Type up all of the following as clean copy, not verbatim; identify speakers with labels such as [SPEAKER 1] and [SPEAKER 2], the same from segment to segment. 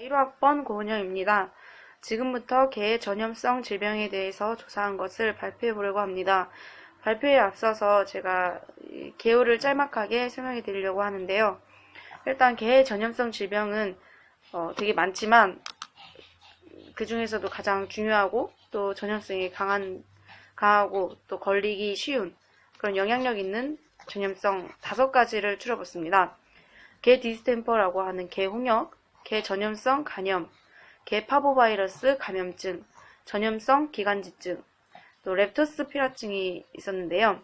[SPEAKER 1] 1학번 고은영입니다. 지금부터 개 전염성 질병에 대해서 조사한 것을 발표해 보려고 합니다. 발표에 앞서서 제가 개요를 짤막하게 설명해 드리려고 하는데요. 일단 개 전염성 질병은 되게 많지만 그 중에서도 가장 중요하고 또 전염성이 강하고 또 걸리기 쉬운 그런 영향력 있는 전염성 5가지를 추려봤습니다. 개 디스템퍼라고 하는 개 홍역, 개 전염성 간염, 개 파보바이러스 감염증, 전염성 기관지증, 또 렙토스피라증이 있었는데요.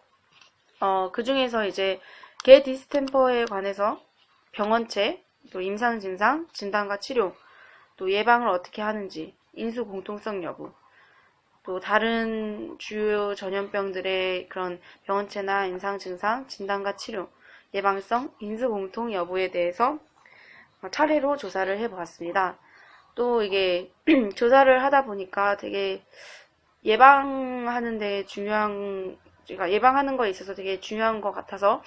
[SPEAKER 1] 그 중에서 이제 개 디스템퍼에 관해서 병원체, 또 임상 증상, 진단과 치료, 또 예방을 어떻게 하는지, 인수 공통성 여부, 또 다른 주요 전염병들의 그런 병원체나 임상 증상, 진단과 치료, 예방성, 인수 공통 여부에 대해서 차례로 조사를 해보았습니다. 또 이게 조사를 하다 보니까 되게 예방하는 데 중요한, 그러니까 예방하는 거에 있어서 되게 중요한 것 같아서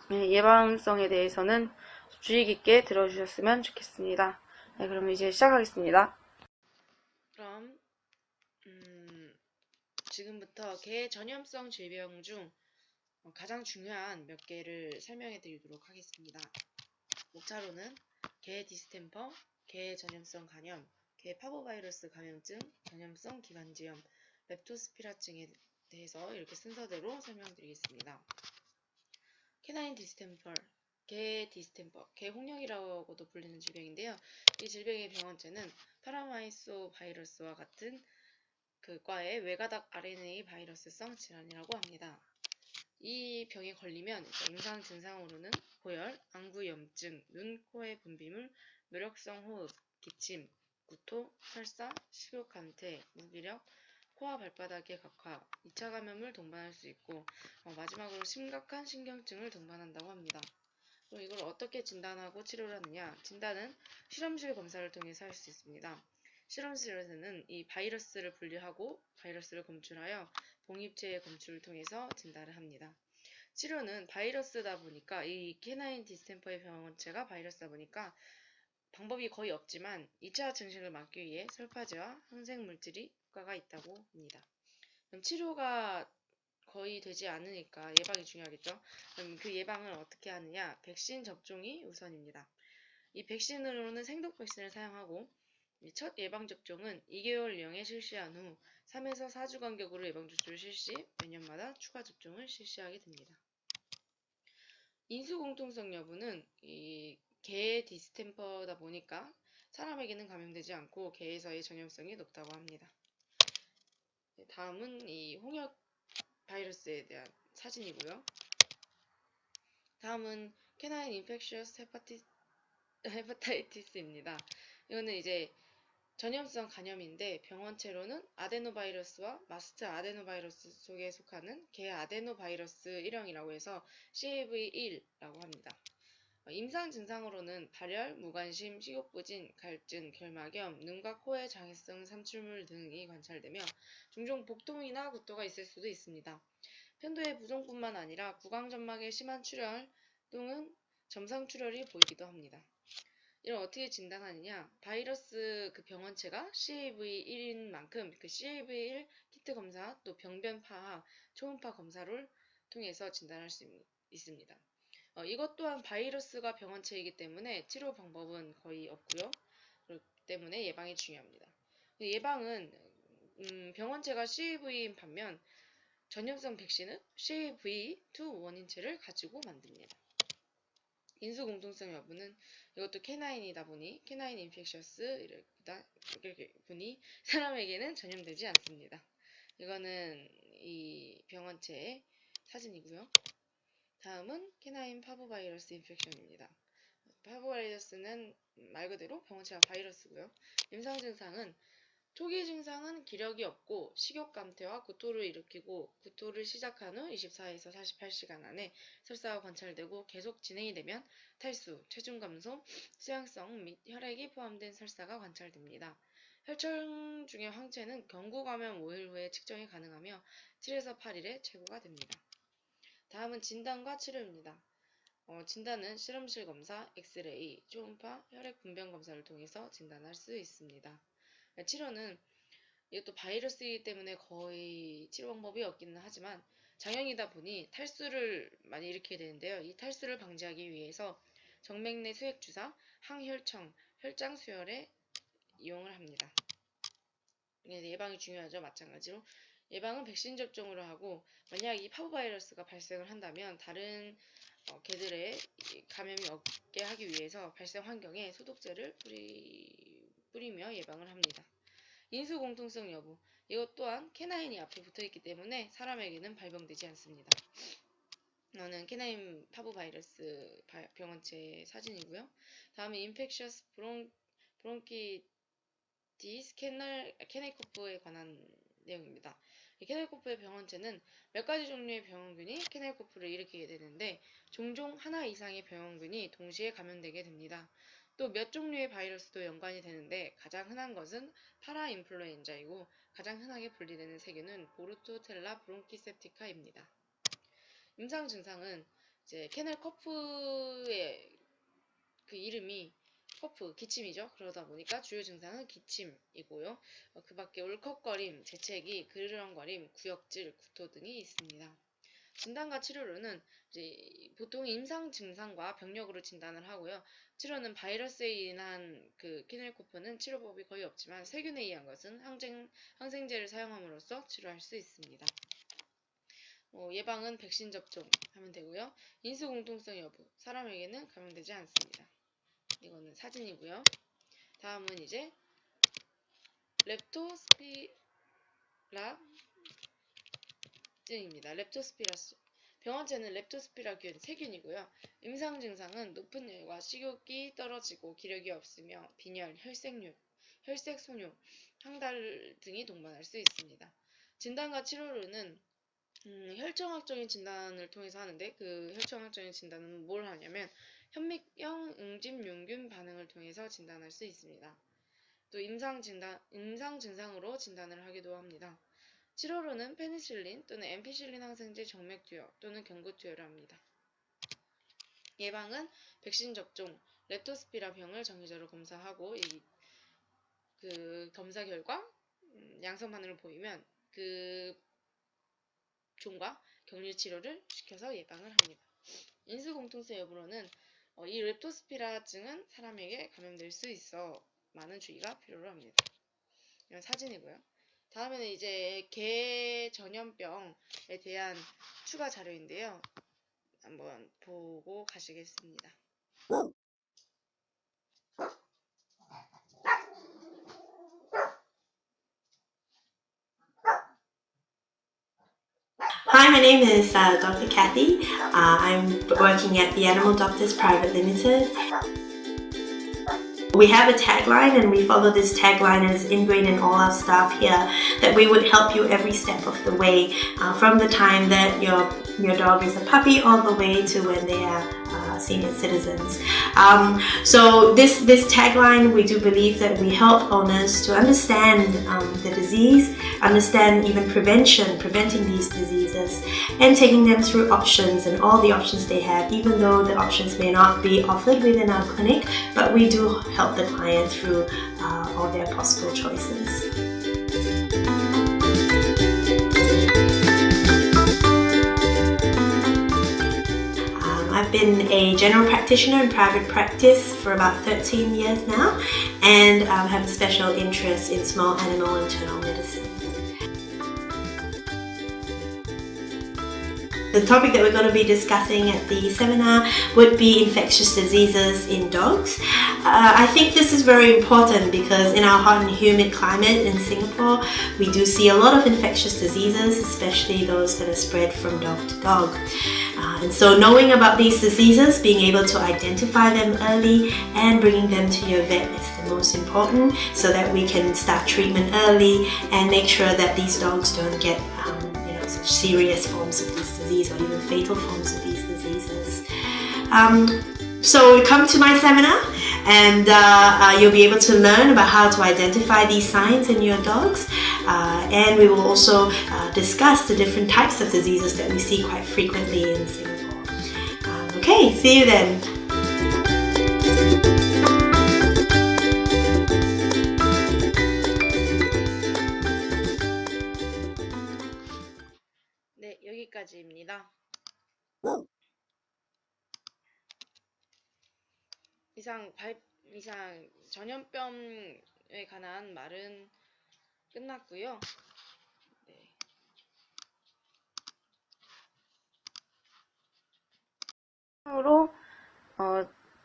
[SPEAKER 1] 예방성에 대해서는 주의 깊게 들어주셨으면 좋겠습니다. 네, 그럼 이제 시작하겠습니다. 그럼 지금부터 개 전염성 질병 중 가장 중요한 몇 개를 설명해 드리도록 하겠습니다. 5차로는 개 디스템퍼, 개 전염성 간염, 개 파보바이러스 감염증, 전염성 기관지염, 렙토스피라증에 대해서 이렇게 순서대로 설명드리겠습니다. 캐나인 디스템퍼, 개 디스템퍼, 개 홍역이라고도 불리는 질병인데요. 이 질병의 병원체는 파라마이소 바이러스와 같은 그 과의 외가닥 RNA 바이러스성 질환이라고 합니다. 이 병에 걸리면 임상 증상으로는 고열, 안구염증, 눈, 코의 분비물, 무력성 호흡, 기침, 구토, 설사, 식욕 감퇴, 무기력, 코와 발바닥의 각화, 2차 감염을 동반할 수 있고 마지막으로 심각한 신경증을 동반한다고 합니다. 그럼 이걸 어떻게 진단하고 치료를 하느냐? 진단은 실험실 검사를 통해서 할 수 있습니다. 실험실에서는 이 바이러스를 분리하고 바이러스를 검출하여 봉입체의 검출을 통해서 진단을 합니다. 치료는 바이러스다 보니까 이 캐나인 디스템퍼의 병원체가 바이러스다 보니까 방법이 거의 없지만 2차 증식을 막기 위해 설파제와 항생물질이 효과가 있다고 합니다. 그럼 치료가 거의 되지 않으니까 예방이 중요하겠죠. 그럼 그 예방을 어떻게 하느냐? 백신 접종이 우선입니다. 이 백신으로는 생독 백신을 사용하고 첫 예방접종은 2개월령에 실시한 후 3에서 4주 간격으로 예방접종을 실시, 매년마다 추가 접종을 실시하게 됩니다. 인수공통성 여부는 이 개 디스템퍼다 보니까 사람에게는 감염되지 않고 개에서의 전염성이 높다고 합니다. 다음은 이 홍역 바이러스에 대한 사진이고요. 다음은 캐나인 인펙셔스 헤파타이티스입니다. 이거는 이제 전염성 간염인데 병원체로는 아데노바이러스와 마스트 아데노바이러스 속에 속하는 개 아데노바이러스 1형이라고 해서 CAV1라고 합니다. 임상 증상으로는 발열, 무관심, 식욕부진, 갈증, 결막염, 눈과 코의 장애성 산출물 등이 관찰되며 종종 복통이나 구토가 있을 수도 있습니다. 편도의 부종뿐만 아니라 구강점막의 심한 출혈 또는 점상 출혈이 보이기도 합니다. 이를 어떻게 진단하느냐? 바이러스 그 병원체가 CAV1인 만큼 그 CAV1 키트 검사 또 병변 파하, 초음파 검사를 통해서 진단할 수 있습니다. 이것 또한 바이러스가 병원체이기 때문에 치료 방법은 거의 없고요. 그렇기 때문에 예방이 중요합니다. 예방은 병원체가 CAV인 반면 전염성 백신은 CAV2 원인체를 가지고 만듭니다. 인수 공통성 여부는 이것도 캐나인이다 보니 캐나인 인펙셔스 이렇게 보니 사람에게는 전염되지 않습니다. 이거는 이 병원체의 사진이고요. 다음은 캐나인 파보바이러스 인펙션입니다. 파보바이러스는 말 그대로 병원체가 바이러스고요. 임상 증상은 초기 증상은 기력이 없고 식욕 감퇴와 구토를 일으키고 구토를 시작한 후 24에서 48시간 안에 설사가 관찰되고 계속 진행이 되면 탈수, 체중 감소, 수양성 및 혈액이 포함된 설사가 관찰됩니다. 혈청 중의 황체는 경구 감염 5일 후에 측정이 가능하며 7에서 8일에 최고가 됩니다. 다음은 진단과 치료입니다. 진단은 실험실 검사, 엑스레이, 초음파, 혈액 분변 검사를 통해서 진단할 수 있습니다. 치료는 이것도 바이러스이기 때문에 거의 치료 방법이 없기는 하지만 장염이다 보니 탈수를 많이 일으키게 되는데요. 이 탈수를 방지하기 위해서 정맥 내 수액 주사, 항혈청, 혈장 수혈에 이용을 합니다. 예방이 중요하죠. 마찬가지로 예방은 백신 접종으로 하고, 만약 이 파보바이러스가 발생을 한다면 다른 개들의 감염이 없게 하기 위해서 발생 환경에 소독제를 뿌리며 예방을 합니다. 인수 공통성 여부. 이것 또한 캐나인이 앞에 붙어있기 때문에 사람에게는 발병되지 않습니다. 이거는 캐나인 파보바이러스 병원체 사진이고요. 다음에 인펙셔스 브론키티스 케넬코프에 관한 내용입니다. 케넬코프의 병원체는 몇 가지 종류의 병원균이 케넬코프를 일으키게 되는데 종종 하나 이상의 병원균이 동시에 감염되게 됩니다. 또 몇 종류의 바이러스도 연관이 되는데 가장 흔한 것은 파라인플루엔자이고 가장 흔하게 분리되는 세균은 보르토텔라 브론키셉티카입니다. 임상 증상은 이제 케넬코프의 그 이름이 코프, 기침이죠. 그러다 보니까 주요 증상은 기침이고요. 그 밖에 울컥거림, 재채기, 그르렁거림, 구역질, 구토 등이 있습니다. 진단과 치료로는 이제 보통 임상 증상과 병력으로 진단을 하고요. 치료는 바이러스에 인한 그 케넬코프는 치료법이 거의 없지만 세균에 의한 것은 항생제를 사용함으로써 치료할 수 있습니다. 예방은 백신 접종하면 되고요. 인수 공통성 여부, 사람에게는 감염되지 않습니다. 이거는 사진이고요. 다음은 이제 렙토스피라증입니다. 렙토스피라증. 병원체는 렙토스피라균 세균이고요. 임상 증상은 높은 열과 식욕이 떨어지고 기력이 없으며 빈혈, 혈색 손용, 황달 등이 동반할 수 있습니다. 진단과 치료로는 혈청학적인 진단을 통해서 하는데, 그 혈청학적인 진단은 뭘 하냐면 현미경 응집용균 반응을 통해서 진단할 수 있습니다. 또 임상 증상으로 진단을 하기도 합니다. 치료로는 페니실린 또는 엠피실린 항생제 정맥 투여 또는 경구 투여를 합니다. 예방은 백신 접종, 렙토스피라 병을 정기적으로 검사하고 그 검사 결과 양성 반응을 보이면 그 종과 격리 치료를 시켜서 예방을 합니다. 인수 공통성 여부로는 이 렙토스피라증은 사람에게 감염될 수 있어 많은 주의가 필요로 합니다. 이건 사진이고요. 다음에는 이제 개 전염병에 대한 추가 자료인데요. 한번 보고 가시겠습니다.
[SPEAKER 2] Hi, my name is Dr. Kathy. I'm working at the Animal Doctors Private Limited. We have a tagline, and we follow this tagline as ingrained in all our staff here, that we would help you every step of the way, from the time that your dog is a puppy all the way to when they are senior citizens. So this tagline, we do believe that we help owners to understand the disease, understand even preventing these diseases, and taking them through options and all the options they have, even though the options may not be offered within our clinic, but we do help the client through all their possible choices. I've been a general practitioner in private practice for about 13 years now, and have a special interest in small animal internal medicine. The topic that we're going to be discussing at the seminar would be infectious diseases in dogs. I think this is very important because in our hot and humid climate in Singapore, we do see a lot of infectious diseases, especially those that are spread from dog to dog. And so knowing about these diseases, being able to identify them early and bringing them to your vet is the most important, so that we can start treatment early and make sure that these dogs don't get such serious forms of this disease or even fatal forms of these diseases. So come to my seminar, and you'll be able to learn about how to identify these signs in your dogs, and we will also discuss the different types of diseases that we see quite frequently in Singapore. Okay, see you then.
[SPEAKER 1] 네, 여기까지입니다. 이상 전염병에 관한 말은 끝났고요. 네. 으로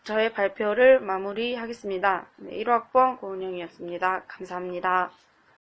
[SPEAKER 1] 저의 발표를 마무리하겠습니다. 네, 1호학번 고은영이었습니다. 감사합니다.